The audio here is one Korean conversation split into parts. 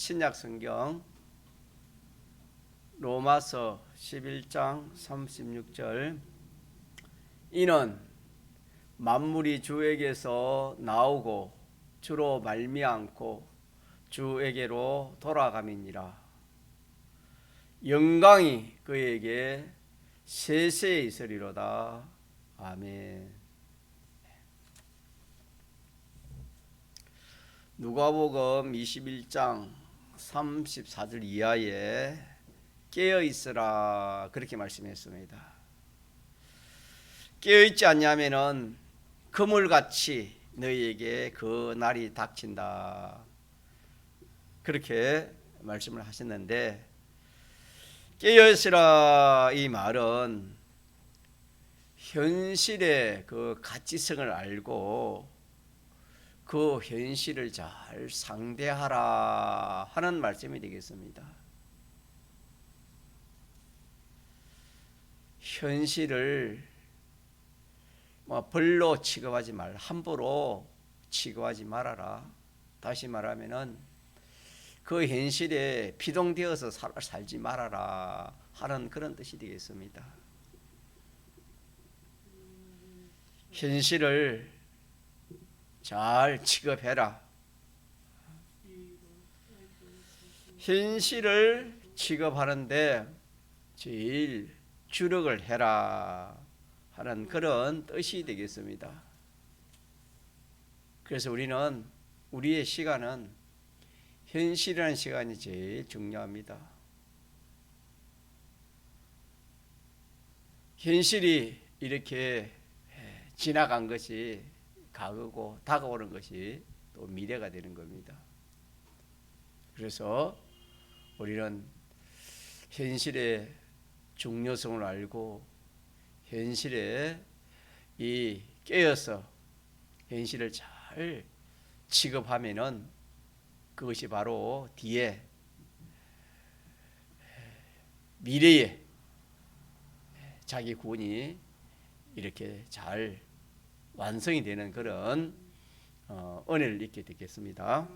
신약 성경 로마서 11장 36절 이는 만물이 주에게서 나오고 주로 말미암고 주에게로 돌아감이니라. 영광이 그에게 세세에 있으리로다. 아멘. 누가복음 21장 34절 이하에 깨어있으라 그렇게 말씀했습니다. 깨어있지 않냐면은 그물같이 너희에게 그 날이 닥친다 그렇게 말씀을 하셨는데, 깨어있으라 이 말은 현실의 그 가치성을 알고 그 현실을 잘 상대하라 하는 말씀이 되겠습니다. 현실을 벌로 취급하지 말라, 함부로 취급하지 말아라. 다시 말하면은 그 현실에 피동되어서 살지 말아라 하는 그런 뜻이 되겠습니다. 현실을 잘 취급해라. 현실을 취급하는데 제일 주력을 해라 하는 그런 뜻이 되겠습니다. 그래서 우리는 우리의 시간은 현실이라는 시간이 제일 중요합니다. 현실이 이렇게 지나간 것이 과거고 다가오는 것이 또 미래가 되는 겁니다. 그래서 우리는 현실의 중요성을 알고 현실에 이 깨어서 현실을 잘 취급하면은 그것이 바로 뒤에 미래에 자기 구원이 이렇게 잘 완성이 되는 그런 은혜를 잊게 되겠습니다.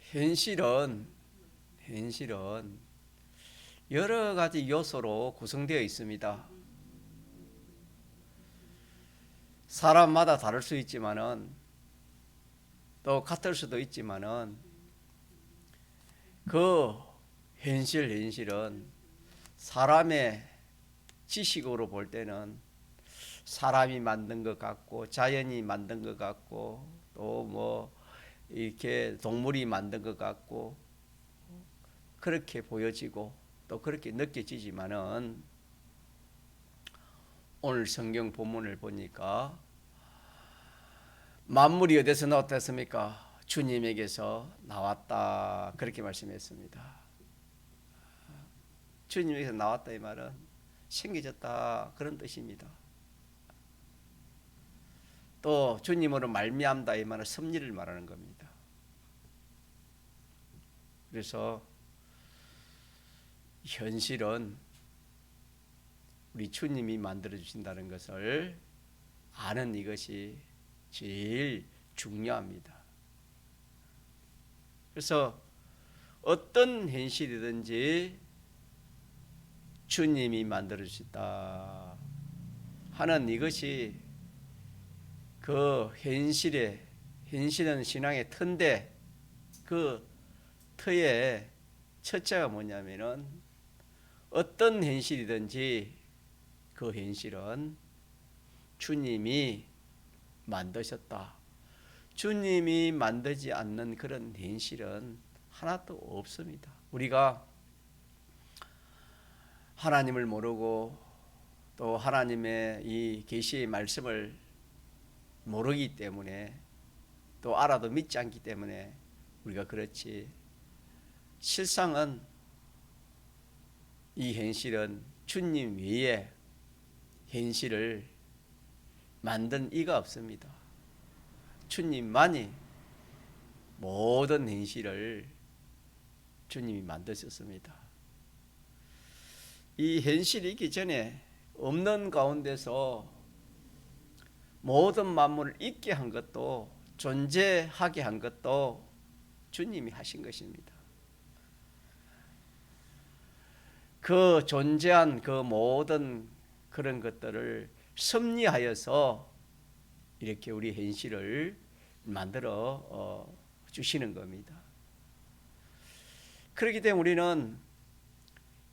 현실은 여러 가지 요소로 구성되어 있습니다. 사람마다 다를 수 있지만은 또 같을 수도 있지만은 그 현실은 사람의 지식으로 볼 때는 사람이 만든 것 같고 자연이 만든 것 같고 또 이렇게 동물이 만든 것 같고 그렇게 보여지고 또 그렇게 느껴지지만은 오늘 성경 본문을 보니까 만물이 어디서 나왔습니까? 주님에게서 나왔다 그렇게 말씀했습니다. 주님에게서 나왔다 이 말은 생겨졌다 그런 뜻입니다. 또 주님으로 말미암다 이 말은 섭리를 말하는 겁니다. 그래서 현실은 우리 주님이 만들어 주신다는 것을 아는 이것이 제일 중요합니다. 그래서 어떤 현실이든지 주님이 만들어 주셨다 하는 이것이 그 현실은 신앙의 터인데 그 터의 첫째가 뭐냐면은 어떤 현실이든지 그 현실은 주님이 만드셨다. 주님이 만들지 않는 그런 현실은 하나도 없습니다. 우리가 하나님을 모르고 또 하나님의 이 계시의 말씀을 모르기 때문에 또 알아도 믿지 않기 때문에 우리가 그렇지, 실상은 이 현실은 주님 외에 현실을 만든 이가 없습니다. 주님만이 모든 현실을 주님이 만드셨습니다. 이 현실이 있기 전에 없는 가운데서 모든 만물을 있게 한 것도 존재하게 한 것도 주님이 하신 것입니다. 그 존재한 그 모든 그런 것들을 섭리하여서 이렇게 우리 현실을 만들어 주시는 겁니다. 그렇기 때문에 우리는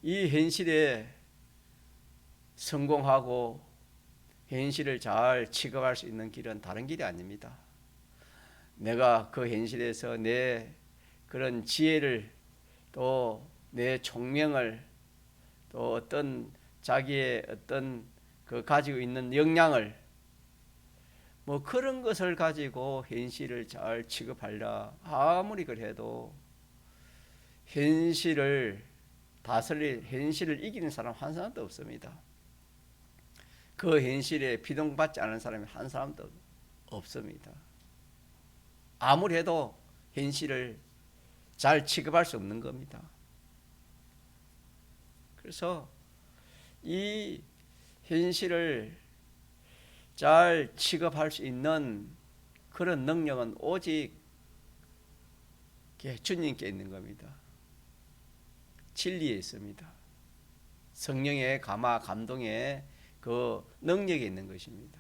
이 현실에 성공하고 현실을 잘 취급할 수 있는 길은 다른 길이 아닙니다. 내가 그 현실에서 내 그런 지혜를 또 내 총명을 또 어떤 자기의 어떤 그 가지고 있는 역량을 뭐 그런 것을 가지고 현실을 잘 취급하려 아무리 그래도 현실을 다스릴 현실을 이기는 사람 한 사람도 없습니다. 그 현실에 비동받지 않은 사람이 한 사람도 없습니다. 아무리 해도 현실을 잘 취급할 수 없는 겁니다. 그래서 이 현실을 잘 취급할 수 있는 그런 능력은 오직 주님께 있는 겁니다. 진리에 있습니다. 성령의 감화 감동의 그 능력이 있는 것입니다.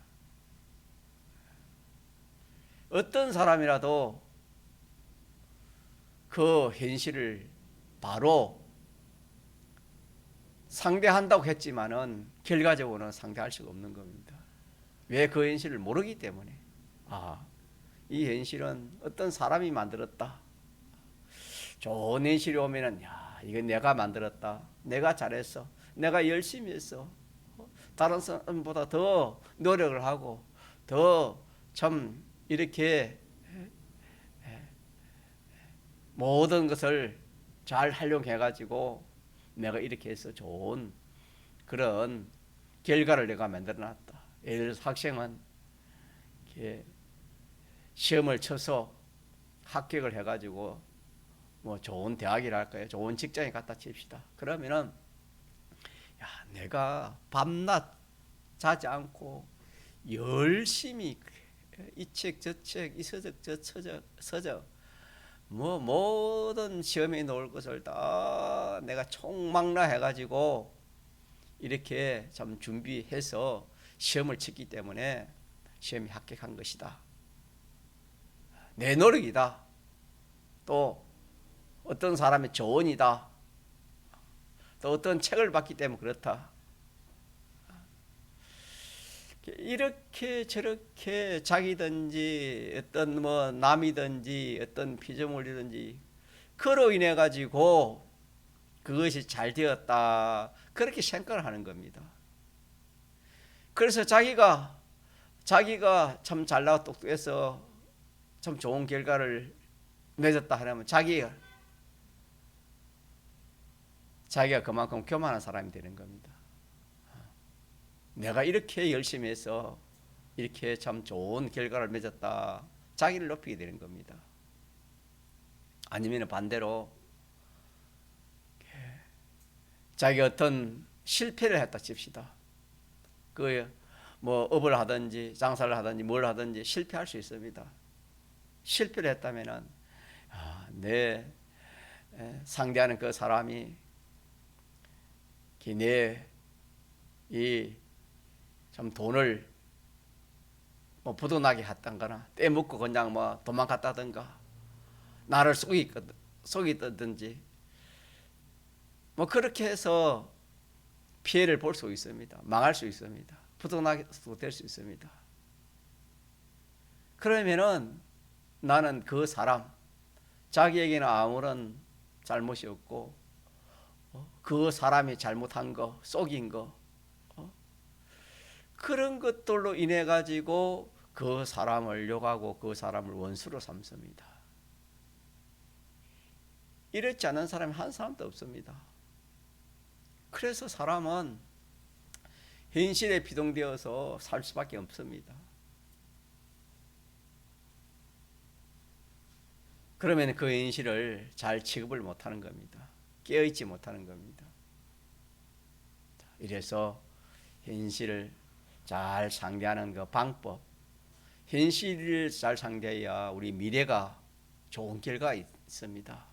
어떤 사람이라도 그 현실을 바로 상대한다고 했지만은 결과적으로는 상대할 수가 없는 겁니다. 왜? 그 현실을 모르기 때문에. 이 현실은 어떤 사람이 만들었다. 좋은 현실이 오면은 이건 내가 만들었다. 내가 잘했어. 내가 열심히 했어. 다른 사람보다 더 노력을 하고 더 참 이렇게 모든 것을 잘 활용해 가지고 내가 이렇게 해서 좋은 그런 결과를 내가 만들어 놨다. 예를 들어서 학생은 시험을 쳐서 합격을 해 가지고 뭐 좋은 대학이랄까요, 좋은 직장에 갖다 칩시다. 그러면은 내가 밤낮 자지 않고 열심히 이 책 저 책 이 서적 저 서적 뭐 모든 시험에 놓을 것을 다 내가 총망라 해가지고 이렇게 참 준비해서 시험을 치기 때문에 시험에 합격한 것이다. 내 노력이다. 또 어떤 사람의 조언이다. 또 어떤 책을 봤기 때문에 그렇다. 이렇게 저렇게 자기든지 어떤 뭐 남이든지 어떤 피조물이든지 그로 인해 가지고 그것이 잘 되었다 그렇게 생각을 하는 겁니다. 그래서 자기가 참 잘나고 똑똑해서 참 좋은 결과를 맺었다 하면 자기가 그만큼 교만한 사람이 되는 겁니다. 내가 이렇게 열심히 해서 이렇게 참 좋은 결과를 맺었다. 자기를 높이게 되는 겁니다. 아니면 반대로 자기가 어떤 실패를 했다 칩시다. 그 뭐 업을 하든지 장사를 하든지 뭘 하든지 실패할 수 있습니다. 실패를 했다면은 내 상대하는 그 사람이 내 이 참 돈을 뭐 부도나게 했던거나 떼먹고 그냥 뭐 도망갔다든가 나를 속이든지 뭐 그렇게 해서 피해를 볼 수 있습니다. 망할 수 있습니다. 부도나게도 될 수 있습니다. 그러면은 나는 그 사람 자기에게는 아무런 잘못이 없고 그 사람이 잘못한 거 속인 거 그런 것들로 인해 가지고 그 사람을 욕하고 그 사람을 원수로 삼습니다. 이렇지 않은 사람이 한 사람도 없습니다. 그래서 사람은 현실에 비동되어서 살 수밖에 없습니다. 그러면 그 현실을 잘 취급을 못하는 겁니다. 깨어있지 못하는 겁니다. 이래서 현실을 잘 상대하는 그 방법, 현실을 잘 상대해야 우리 미래가 좋은 결과가 있습니다.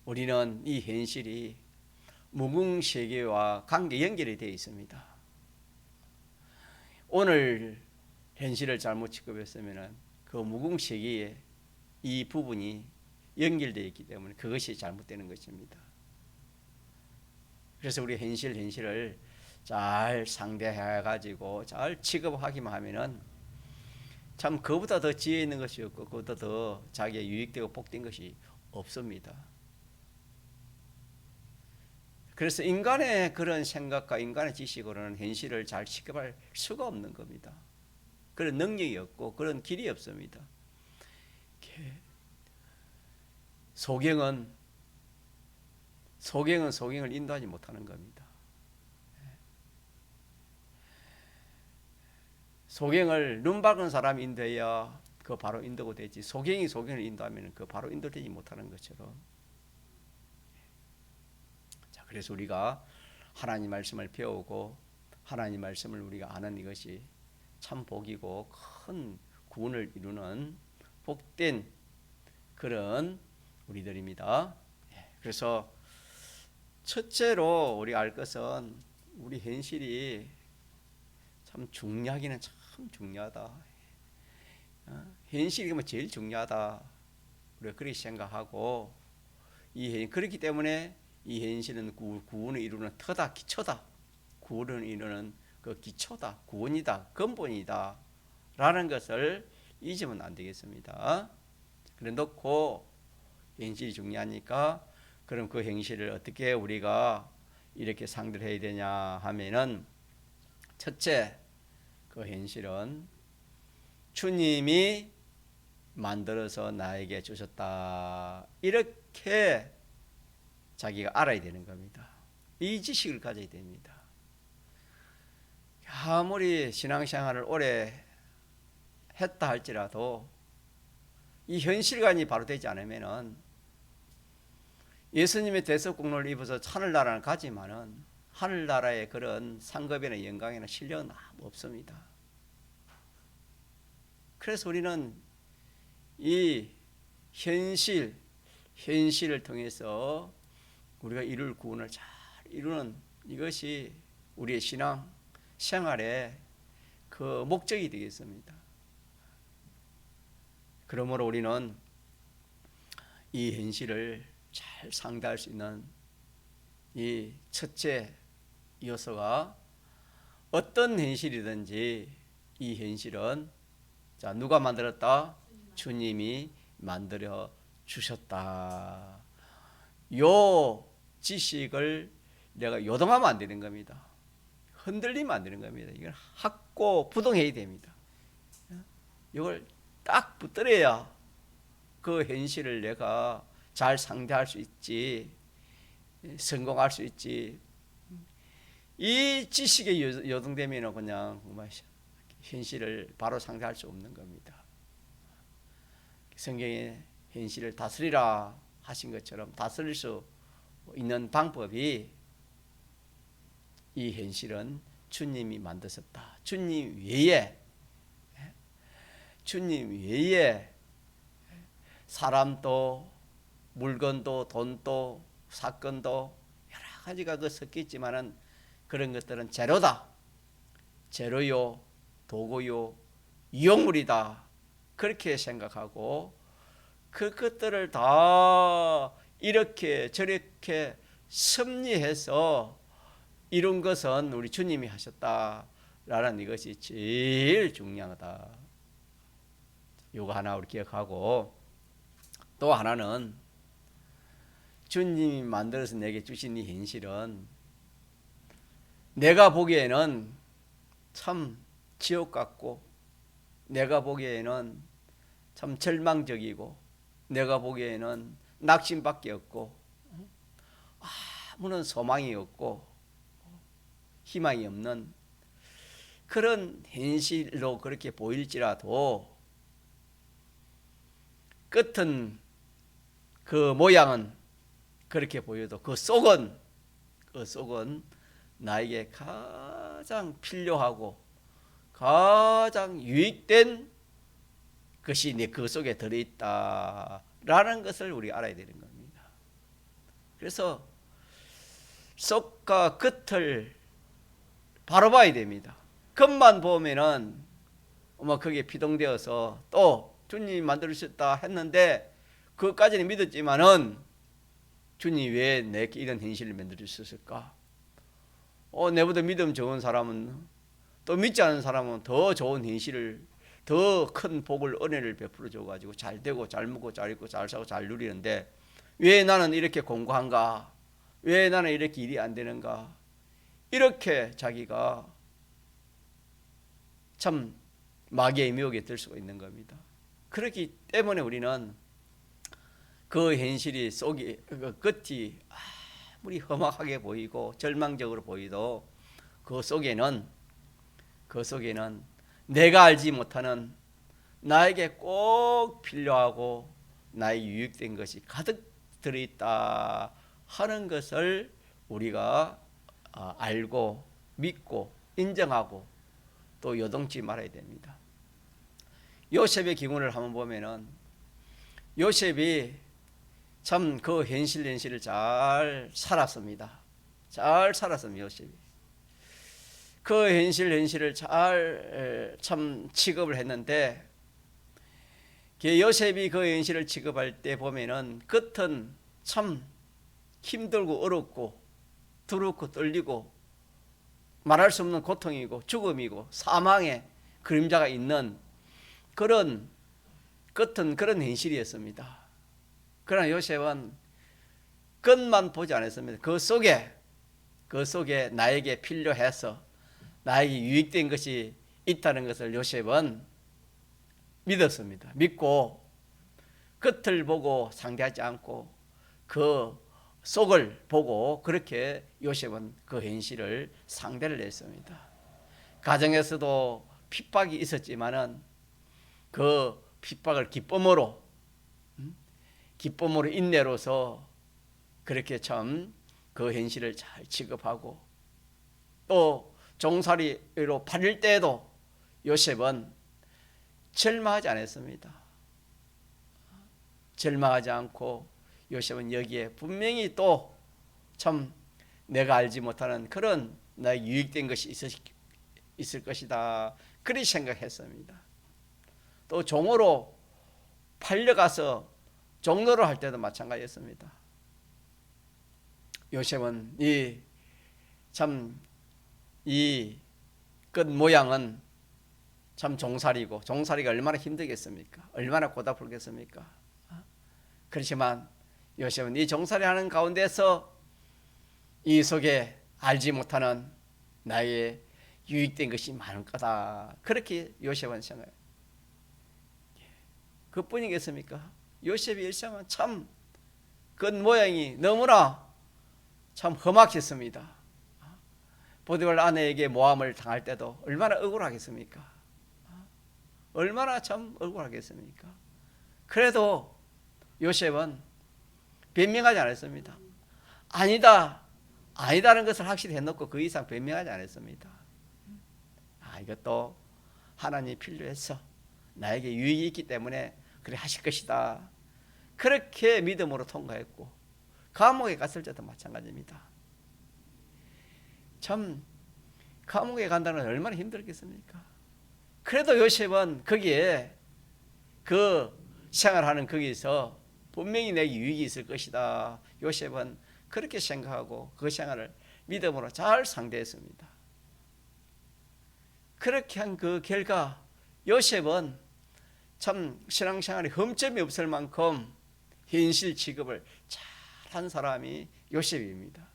우리는 이 현실이 무궁세계와 관계 연결이 되어 있습니다. 오늘 현실을 잘못 취급했으면 그 무궁세계에 이 부분이 연결되어 있기 때문에 그것이 잘못되는 것입니다. 그래서 우리 현실을 잘 상대해가지고 잘 취급하기만 하면은 참 그보다 더 지혜 있는 것이 없고 그보다 더 자기의 유익되고 복된 것이 없습니다. 그래서 인간의 그런 생각과 인간의 지식으로는 현실을 잘 취급할 수가 없는 겁니다. 그런 능력이 없고 그런 길이 없습니다. 소경은 소경을 인도하지 못하는 겁니다. 소경을 눈 밝은 사람이 인도해야 그 바로 인도가 되지, 소경이 소경을 인도하면 그 바로 인도되지 못하는 것처럼. 자, 그래서 우리가 하나님 말씀을 배우고 하나님 말씀을 우리가 아는 이것이 참 복이고 큰 구원을 이루는 복된 그런 우리들입니다. 그래서 첫째로 우리가 알 것은 우리 현실이 참 중요하기는 참 중요하다. 현실이 뭐 제일 중요하다. 우리가 그렇게 생각하고 그렇기 때문에 이 현실은 구원을 이루는 터다, 기초다. 구원을 이루는 그 기초다, 구원이다, 근본이다 라는 것을 잊으면 안 되겠습니다. 그래 놓고 현실이 중요하니까 그럼 그 현실을 어떻게 우리가 이렇게 상대를 해야 되냐 하면은, 첫째, 그 현실은 주님이 만들어서 나에게 주셨다, 이렇게 자기가 알아야 되는 겁니다. 이 지식을 가져야 됩니다. 아무리 신앙생활을 오래 했다 할지라도 이 현실관이 바로 되지 않으면은 예수님의 대속국로를 입어서 하늘나라를 가지만은 하늘나라의 그런 상급이나 영광이나 신령은 없습니다. 그래서 우리는 이 현실을 통해서 우리가 이룰 구원을 잘 이루는 이것이 우리의 신앙 생활의 그 목적이 되겠습니다. 그러므로 우리는 이 현실을 잘 상대할 수 있는 이 첫째 요소가, 어떤 현실이든지 이 현실은 자, 누가 만들었다? 주님이 만들어 주셨다. 요 지식을 내가 요동하면 안 되는 겁니다. 흔들리면 안 되는 겁니다. 이걸 확고 부동해야 됩니다. 이걸 딱 붙들어야 그 현실을 내가 잘 상대할 수 있지, 성공할 수 있지. 이 지식에 요동되면 그냥 현실을 바로 상대할 수 없는 겁니다. 성경에 현실을 다스리라 하신 것처럼 다스릴 수 있는 방법이, 이 현실은 주님이 만드셨다. 주님 외에 사람도 물건도 돈도 사건도 여러 가지가 섞여 있지만은 그런 것들은 재료다. 재료요, 도구요, 이용물이다. 그렇게 생각하고 그것들을 다 이렇게 저렇게 섭리해서 이룬 것은 우리 주님이 하셨다라는 이것이 제일 중요하다. 요거 하나 우리 기억하고, 또 하나는 주님이 만들어서 내게 주신 이 현실은 내가 보기에는 참 지옥 같고, 내가 보기에는 참 절망적이고, 내가 보기에는 낙심밖에 없고 아무런 소망이 없고 희망이 없는 그런 현실로 그렇게 보일지라도, 끝은 그 모양은 그렇게 보여도 그 속은 나에게 가장 필요하고 가장 유익된 것이 그 속에 들어있다라는 것을 우리 알아야 되는 겁니다. 그래서 속과 겉을 바로 봐야 됩니다. 겉만 보면은 그게 피동되어서 또 주님이 만들으셨다 했는데 그것까지는 믿었지만은 주님이 왜 내게 이런 현실을 만들어주셨을까? 내보다 믿음 좋은 사람은, 또 믿지 않은 사람은 더 좋은 현실을, 더 큰 복을, 은혜를 베풀어 줘가지고 잘 되고 잘 먹고 잘 입고 잘 사고 잘 누리는데 왜 나는 이렇게 공고한가? 왜 나는 이렇게 일이 안 되는가? 이렇게 자기가 참 마귀의 미혹에 들 수가 있는 겁니다. 그렇기 때문에 우리는 그 현실이 속이, 그 끝이 아무리 험악하게 보이고 절망적으로 보이도 그 속에는 내가 알지 못하는 나에게 꼭 필요하고 나의 유익된 것이 가득 들어있다 하는 것을 우리가 알고 믿고 인정하고 또 요동치 말아야 됩니다. 요셉의 기운을 한번 보면은 요셉이 참 그 현실을 잘 살았습니다. 잘 살았습니다. 요셉이 그 현실을 잘 참 취급을 했는데 요셉이 그 현실을 취급할 때 보면은 겉은 참 힘들고 어렵고 두렵고 떨리고 말할 수 없는 고통이고 죽음이고 사망의 그림자가 있는 그런 겉은 그런 현실이었습니다. 그러나 요셉은 겉만 보지 않았습니다. 그 속에 나에게 필요해서 나에게 유익된 것이 있다는 것을 요셉은 믿었습니다. 믿고 겉을 보고 상대하지 않고 그 속을 보고 그렇게 요셉은 그 현실을 상대를 했습니다. 가정에서도 핍박이 있었지만은 그 핍박을 기쁨으로 인내로서 그렇게 참 그 현실을 잘 취급하고 또 종살이로 팔릴 때에도 요셉은 절망하지 않았습니다. 절망하지 않고 요셉은 여기에 분명히 또 참 내가 알지 못하는 그런 나의 유익된 것이 있을 것이다. 그렇게 생각했습니다. 또 종으로 팔려가서 종로를 할 때도 마찬가지였습니다. 요셉은 이 끝 모양은 참 종살이가 얼마나 힘들겠습니까? 얼마나 고달프겠습니까? 그렇지만 요셉은 이 종살이 하는 가운데서 이 속에 알지 못하는 나의 유익된 것이 많을 거다. 그렇게 요셉은 생각해요. 그뿐이겠습니까? 요셉의 일생은 참 그 모양이 너무나 참 험악했습니다. 보디발 아내에게 모함을 당할 때도 얼마나 억울하겠습니까? 얼마나 참 억울하겠습니까? 그래도 요셉은 변명하지 않았습니다. 아니다라는 것을 확실히 해놓고 그 이상 변명하지 않았습니다. 이것도 하나님이 필요해서 나에게 유익이 있기 때문에 그래 하실 것이다. 그렇게 믿음으로 통과했고 감옥에 갔을 때도 마찬가지입니다. 참 감옥에 간다는 건 얼마나 힘들겠습니까? 그래도 요셉은 거기에 그 생활하는 거기서 분명히 내게 유익이 있을 것이다. 요셉은 그렇게 생각하고 그 생활을 믿음으로 잘 상대했습니다. 그렇게 한 그 결과 요셉은 참 신앙생활에 흠점이 없을 만큼 현실 취급을 잘한 사람이 요셉입니다.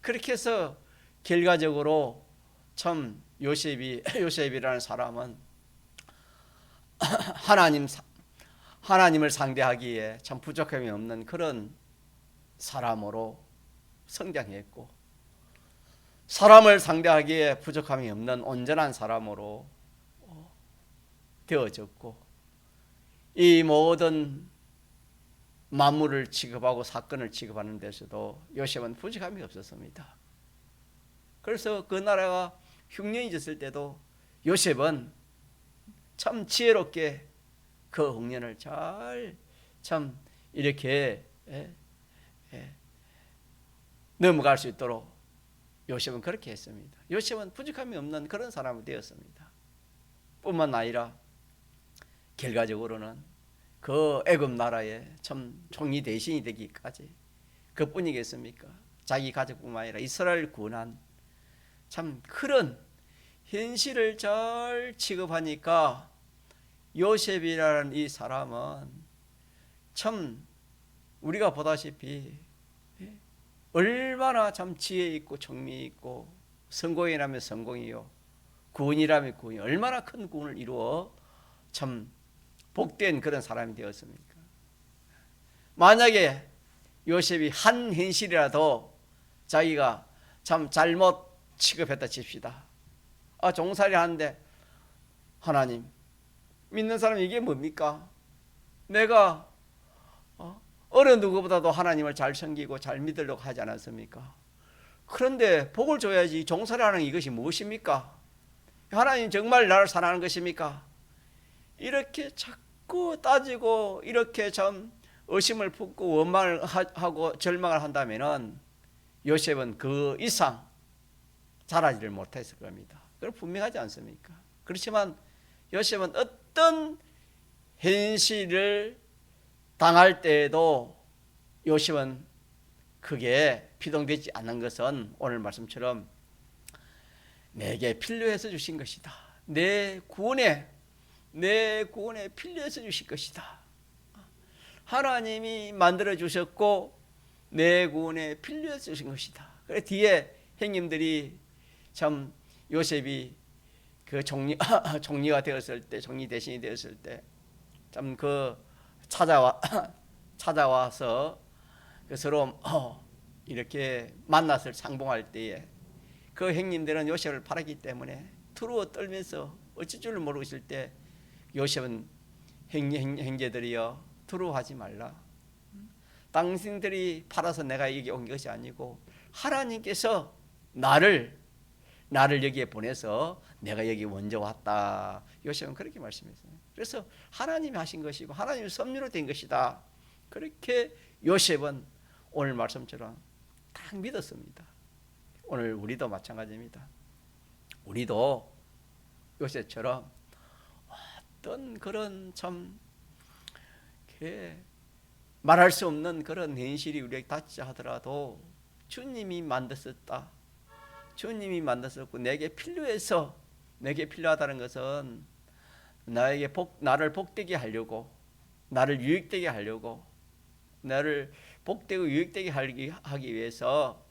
그렇게 해서 결과적으로 참 요셉이라는 사람은 하나님을 상대하기에 참 부족함이 없는 그런 사람으로 성장했고 사람을 상대하기에 부족함이 없는 온전한 사람으로 되어졌고 이 모든 만물을 취급하고 사건을 취급하는 데서도 요셉은 부족함이 없었습니다. 그래서 그 나라가 흉년이 졌을 때도 요셉은 참 지혜롭게 그 흉년을 잘 참 이렇게 넘어갈 수 있도록 요셉은 그렇게 했습니다. 요셉은 부족함이 없는 그런 사람이 되었습니다. 뿐만 아니라 결과적으로는 그 애굽 나라의 참 총리 대신이 되기까지 그뿐이겠습니까? 자기 가족뿐만 아니라 이스라엘 구원한 참 그런 현실을 잘 취급하니까 요셉이라는 이 사람은 참 우리가 보다시피 얼마나 참 지혜 있고 총미 있고 성공이라면 성공이요 구원이라면 구원이 얼마나 큰 구원을 이루어 참 복된 그런 사람이 되었습니까? 만약에 요셉이 한 현실이라도 자기가 참 잘못 취급했다 칩시다. 종살이 하는데 하나님 믿는 사람 이게 뭡니까? 내가 어느 누구보다도 하나님을 잘 섬기고 잘 믿으려고 하지 않았습니까? 그런데 복을 줘야지 종살이하는 이것이 무엇입니까? 하나님 정말 나를 사랑하는 것입니까? 이렇게 자꾸 따지고 이렇게 참 의심을 품고 원망을 하고 절망을 한다면은 요셉은 그 이상 자라지를 못했을 겁니다. 그건 분명하지 않습니까? 그렇지만 요셉은 어떤 현실을 당할 때에도 요셉은 크게 피동되지 않는 것은 오늘 말씀처럼 내게 필요해서 주신 것이다. 내 구원에 필요해서 주신 것이다. 하나님이 만들어 주셨고 내 구원에 필요해서 주신 것이다. 그래 뒤에 형님들이 참 요셉이 그 총리가 되었을 때, 총리 대신이 되었을 때 참 그 찾아와서 그 서로 이렇게 만났을 상봉할 때에 그 형님들은 요셉을 팔았기 때문에 두려워 떨면서 어쩔 줄 모르고 있을 때 요셉은 형제들이여 두려워하지 말라. 당신들이 팔아서 내가 여기 온 것이 아니고 하나님께서 나를 여기에 보내서 내가 여기 먼저 왔다. 요셉은 그렇게 말씀했어요. 그래서 하나님이 하신 것이고 하나님의 섭리로 된 것이다. 그렇게 요셉은 오늘 말씀처럼 딱 믿었습니다. 오늘 우리도 마찬가지입니다. 우리도 요셉처럼 어떤 그런 참 말할 수 없는 그런 현실이 우리에게 닥치자 하더라도 주님이 만드셨다. 주님이 만드셨고 내게 필요해서 내게 필요하다는 것은 나를 복되게 하려고 나를 유익되게 하려고 나를 복되고 유익되게 하기 위해서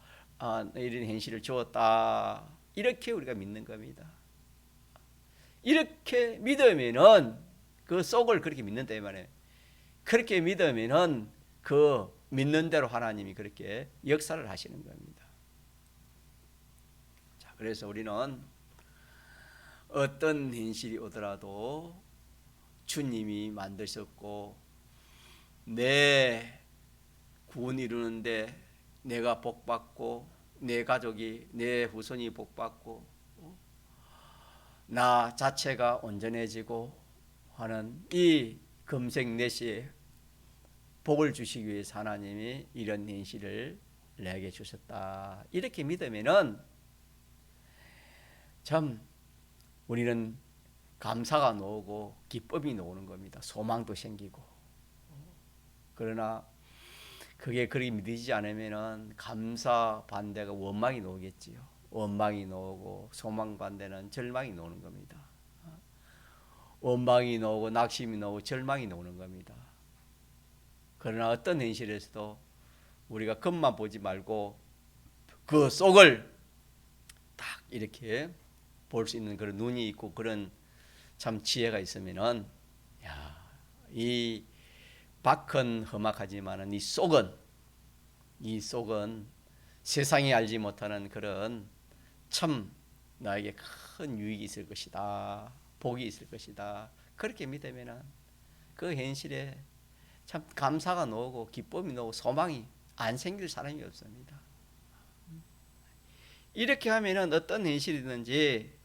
이런 현실을 주었다. 이렇게 우리가 믿는 겁니다. 이렇게 믿으면은 그 속을 그렇게 믿는다 이 말이에요. 그렇게 믿으면은 그 믿는 대로 하나님이 그렇게 역사를 하시는 겁니다. 자, 그래서 우리는 어떤 현실이 오더라도 주님이 만드셨고 내 구원 이루는데 내가 복받고 내 가족이 내 후손이 복받고 나 자체가 온전해지고 하는 이 금생내시에 복을 주시기 위해서 하나님이 이런 현실을 내게 주셨다. 이렇게 믿으면은 참 우리는 감사가 나오고 기쁨이 나오는 겁니다. 소망도 생기고. 그러나 그게 그렇게 믿어지지 않으면은 감사 반대가 원망이 나오겠지요. 원망이 나오고 소망 반대는 절망이 나오는 겁니다. 원망이 나오고 낙심이 나오고 절망이 나오는 겁니다. 그러나 어떤 현실에서도 우리가 겉만 보지 말고 그 속을 딱 이렇게 볼 수 있는 그런 눈이 있고 그런 참 지혜가 있으면은 이 밖은 험악하지만은 이 속은 세상이 알지 못하는 그런 참 나에게 큰 유익이 있을 것이다. 복이 있을 것이다. 그렇게 믿으면은 그 현실에 참 감사가 나오고 기쁨이 나오고 소망이 안 생길 사람이 없습니다. 이렇게 하면은 어떤 현실이든지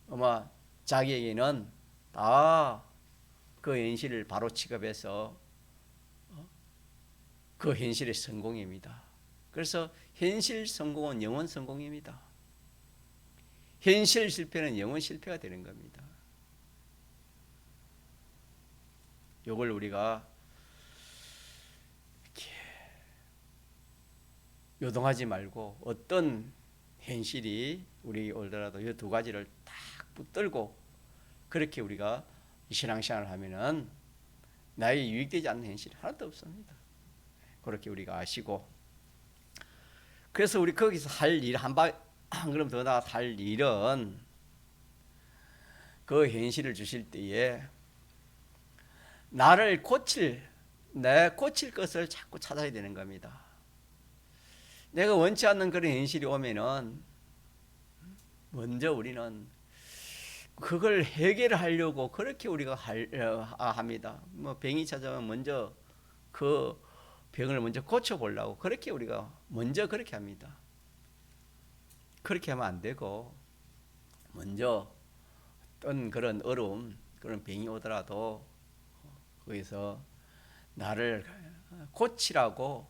아마 자기에게는 다 그 현실을 바로 취급해서 그 현실의 성공입니다. 그래서 현실 성공은 영원 성공입니다. 현실 실패는 영원 실패가 되는 겁니다. 이걸 우리가 이렇게 요동하지 말고 어떤 현실이 우리 올더라도 이 두 가지를 딱 붙들고 그렇게 우리가 신앙생활을 하면은 나에게 유익되지 않는 현실이 하나도 없습니다. 그렇게 우리가 아시고, 그래서 우리 거기서 할 일 한 걸음 더 나아가 할 일은 그 현실을 주실 때에 나를 내 고칠 것을 자꾸 찾아야 되는 겁니다. 내가 원치 않는 그런 현실이 오면은 먼저 우리는 그걸 해결하려고 그렇게 우리가 합니다. 뭐 병이 찾아오면 먼저 그 병을 먼저 고쳐보려고 그렇게 우리가 먼저 그렇게 합니다. 그렇게 하면 안 되고 먼저 어떤 그런 어려움, 그런 병이 오더라도 거기서 나를 고치라고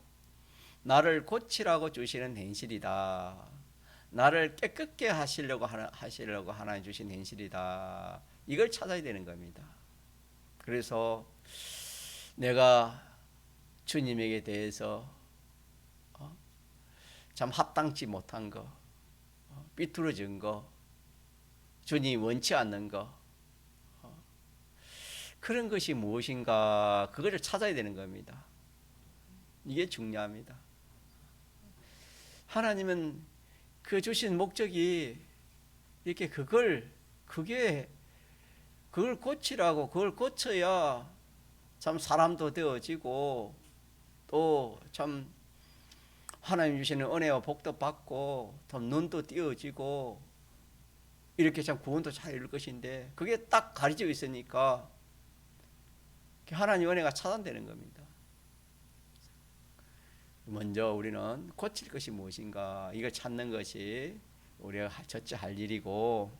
주시는 현실이다. 나를 깨끗게 하시려고 하나님 주신 현실이다. 이걸 찾아야 되는 겁니다. 그래서 내가 주님에게 대해서 참 합당치 못한 거, 삐뚤어진 거, 주님이 원치 않는 거, 그런 것이 무엇인가 그거를 찾아야 되는 겁니다. 이게 중요합니다. 하나님은 그 주신 목적이 이렇게 그걸 고치라고, 그걸 고쳐야 참 사람도 되어지고 또 참 하나님 주시는 은혜와 복도 받고 또 눈도 띄어지고 이렇게 참 구원도 잘 이룰 것인데 그게 딱 가려져 있으니까 하나님 은혜가 차단되는 겁니다. 먼저 우리는 고칠 것이 무엇인가 이걸 찾는 것이 우리가 첫째 할 일이고,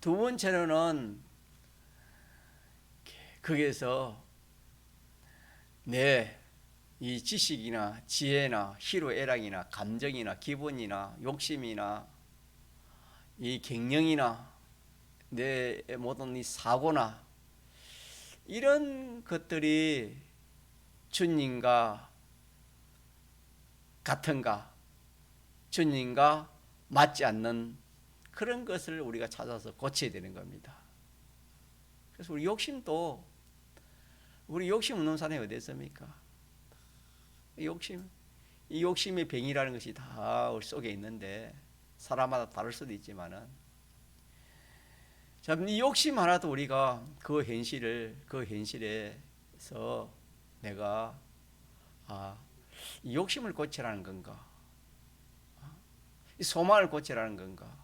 두 번째로는 거기에서 내 이 지식이나 지혜나 희로애락이나 감정이나 기분이나 욕심이나 이 경영이나 내 모든 이 사고나 이런 것들이 주님과 같은가, 주님과 맞지 않는 그런 것을 우리가 찾아서 고쳐야 되는 겁니다. 그래서 우리 욕심 없는 사람이 어디 있습니까? 이 욕심의 병이라는 것이 다 우리 속에 있는데 사람마다 다를 수도 있지만은 참 이 욕심 하나도 우리가 그 현실에서 내가 이 욕심을 고치라는 건가? 이 소망을 고치라는 건가?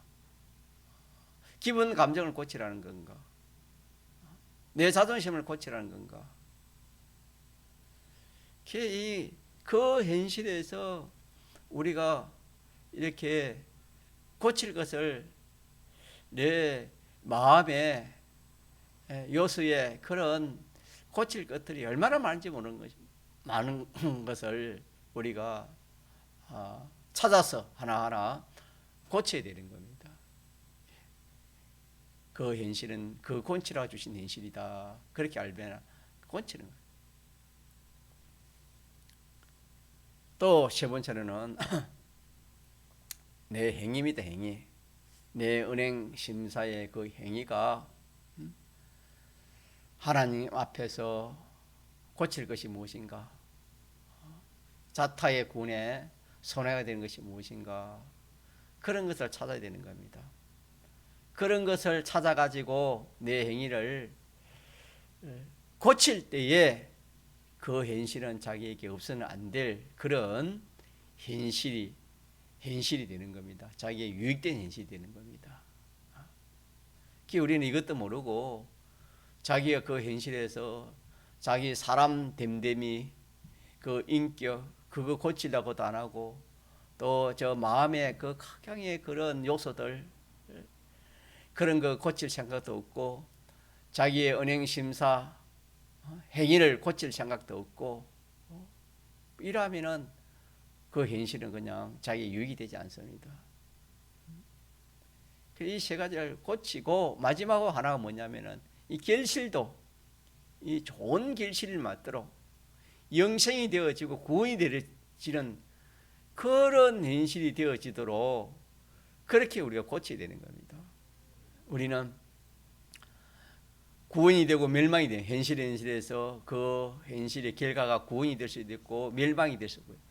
기분 감정을 고치라는 건가? 내 자존심을 고치라는 건가? 그 현실에서 우리가 이렇게 고칠 것을 내 마음의 요소에 그런 고칠 것들이 얼마나 많은지 많은 것을 우리가 찾아서 하나하나 고쳐야 되는 겁니다. 그 현실은 그 고치라 주신 현실이다. 그렇게 알면 고치는 거예요. 또 세 번째로는 내 행위입니다. 행위. 내 은행 심사의 그 행위가 하나님 앞에서 고칠 것이 무엇인가? 자타의 구원에 손해가 되는 것이 무엇인가? 그런 것을 찾아야 되는 겁니다. 그런 것을 찾아가지고 내 행위를 고칠 때에 그 현실은 자기에게 없어는 안 될 그런 현실이 되는 겁니다. 자기의 유익된 현실이 되는 겁니다. 우리는 이것도 모르고 자기가 그 현실에서 자기 사람 됨됨이 그 인격 그거 고치려고도 안 하고 또 저 마음의 그 각양의 그런 요소들, 그런 거 고칠 생각도 없고, 자기의 언행심사 행위를 고칠 생각도 없고, 이러면은 그 현실은 그냥 자기 유익이 되지 않습니다. 이 세 가지를 고치고, 마지막으로 하나가 뭐냐면은 이 결실도, 이 좋은 결실을 맞도록 영생이 되어지고 구원이 되어지는 그런 현실이 되어지도록 그렇게 우리가 고쳐야 되는 겁니다. 우리는 구원이 되고 멸망이 되는 현실에서 그 현실의 결과가 구원이 될 수도 있고 멸망이 될 수도 있고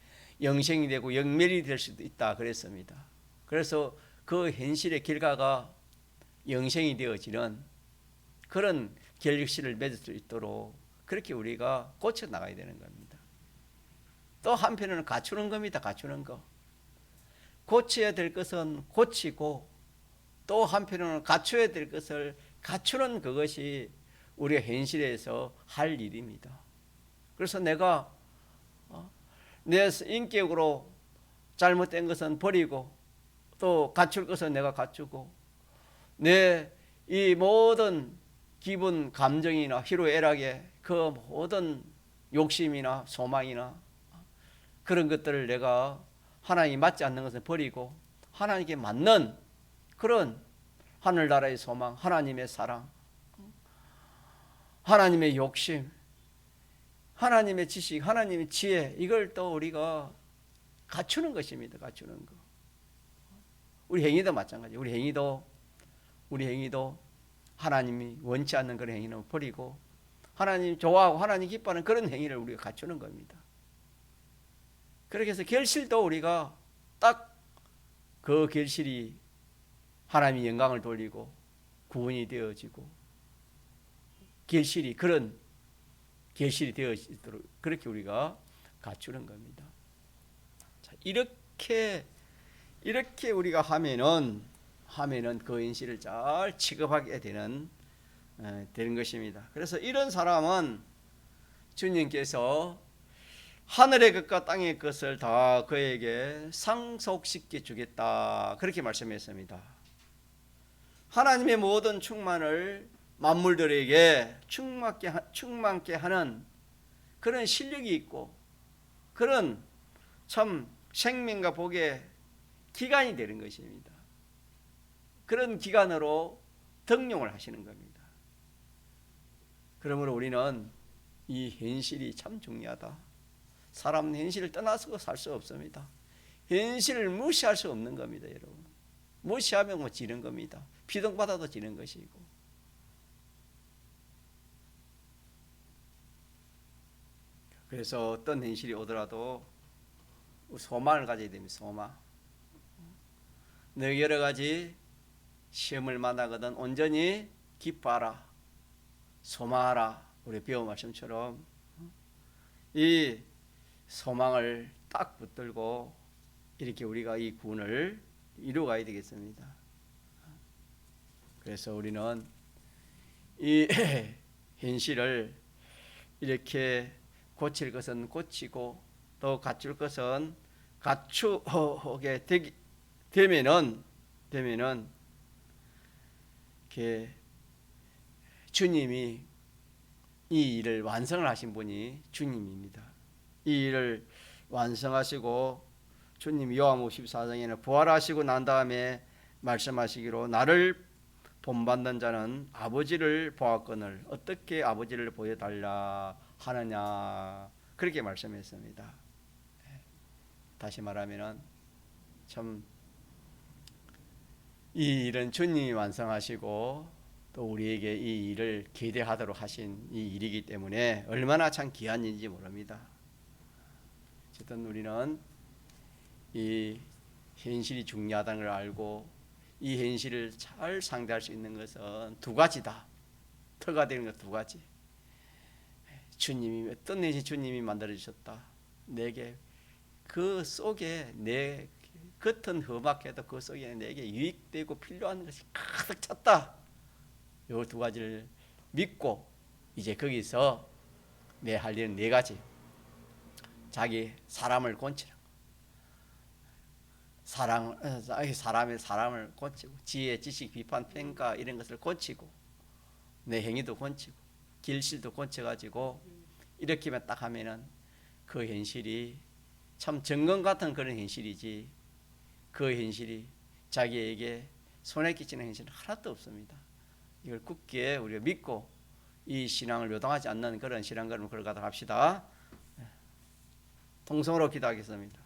영생이 되고 영멸이 될 수도 있다 그랬습니다. 그래서 그 현실의 결과가 영생이 되어지는 그런 결실을 맺을 수 있도록 그렇게 우리가 고쳐 나가야 되는 겁니다. 또 한편으로는 갖추는 겁니다. 갖추는 거. 고쳐야 될 것은 고치고, 또 한편으로는 갖춰야 될 것을 갖추는 그것이 우리가 현실에서 할 일입니다. 그래서 내가 내 인격으로 잘못된 것은 버리고, 또 갖출 것은 내가 갖추고, 내 이 모든 기분, 감정이나 희로애락의 그 모든 욕심이나 소망이나 그런 것들을 내가 하나님이 맞지 않는 것을 버리고 하나님께 맞는 그런 하늘나라의 소망, 하나님의 사랑, 하나님의 욕심, 하나님의 지식, 하나님의 지혜, 이걸 또 우리가 갖추는 것입니다. 갖추는 거. 우리 행위도 마찬가지예요. 우리 행위도 하나님이 원치 않는 그런 행위는 버리고 하나님 좋아하고 하나님 기뻐하는 그런 행위를 우리가 갖추는 겁니다. 그렇게 해서 결실도 우리가 딱 그 결실이 하나님의 영광을 돌리고 구원이 되어지고 결실이 그런 결실이 되어지도록 그렇게 우리가 갖추는 겁니다. 자, 이렇게 우리가 하면은 그 현실을 잘 취급하게 되는 것입니다. 그래서 이런 사람은 주님께서 하늘의 것과 땅의 것을 다 그에게 상속시켜 주겠다 그렇게 말씀했습니다. 하나님의 모든 충만을 만물들에게 충만케 하는 그런 실력이 있고 그런 참 생명과 복의 기간이 되는 것입니다. 그런 기간으로 등용을 하시는 겁니다. 그러므로 우리는 이 현실이 참 중요하다. 사람은 현실을 떠나서 살 수 없습니다. 현실을 무시할 수 없는 겁니다, 여러분. 무시하면 뭐 지는 겁니다. 비동받아도 지는 것이고. 그래서 어떤 현실이 오더라도 소망을 가져야 됩니다. 소망. 너 여러 가지 시험을 만나거든 온전히 기뻐하라, 소망하라. 우리 배운 말씀처럼 이 소망을 딱 붙들고 이렇게 우리가 이 구원을 이루어가야 되겠습니다. 그래서 우리는 이 현실을 이렇게 고칠 것은 고치고 또 갖출 것은 갖추게 되면은 이렇게 주님이 이 일을 완성을 하신 분이 주님입니다. 이 일을 완성하시고 주님이 요한복음 14장에는 부활하시고 난 다음에 말씀하시기로 나를 본받는 자는 아버지를 보았거늘 어떻게 아버지를 보여달라 하느냐 그렇게 말씀했습니다. 다시 말하면 참 이 일은 주님이 완성하시고 또 우리에게 이 일을 기대하도록 하신 이 일이기 때문에 얼마나 참 귀한 일인지 모릅니다. 어쨌든 우리는 이 현실이 중요하다는 걸 알고 이 현실을 잘 상대할 수 있는 것은 두 가지다. 터가 되는 것 두 가지. 주님이 어떤 현실 주님이 만들어 주셨다. 내게 그 속에 내 겉은 험악해도 그 속에 내게 유익되고 필요한 것이 가득 찼다. 이 두 가지를 믿고 이제 거기서 내 할 일은 네 가지. 자기 사람을 고치는 것, 사람을 고치고 지혜, 지식, 비판, 평가 이런 것을 고치고 내 행위도 고치고 길실도 고쳐가지고 이렇게만 딱 하면은 그 현실이 참 정금 같은 그런 현실이지 그 현실이 자기에게 손해 끼치는 현실은 하나도 없습니다. 이걸 굳게 우리가 믿고 이 신앙을 요동하지 않는 그런 신앙걸음을 걸어가도록 합시다. 통성으로 기도하겠습니다.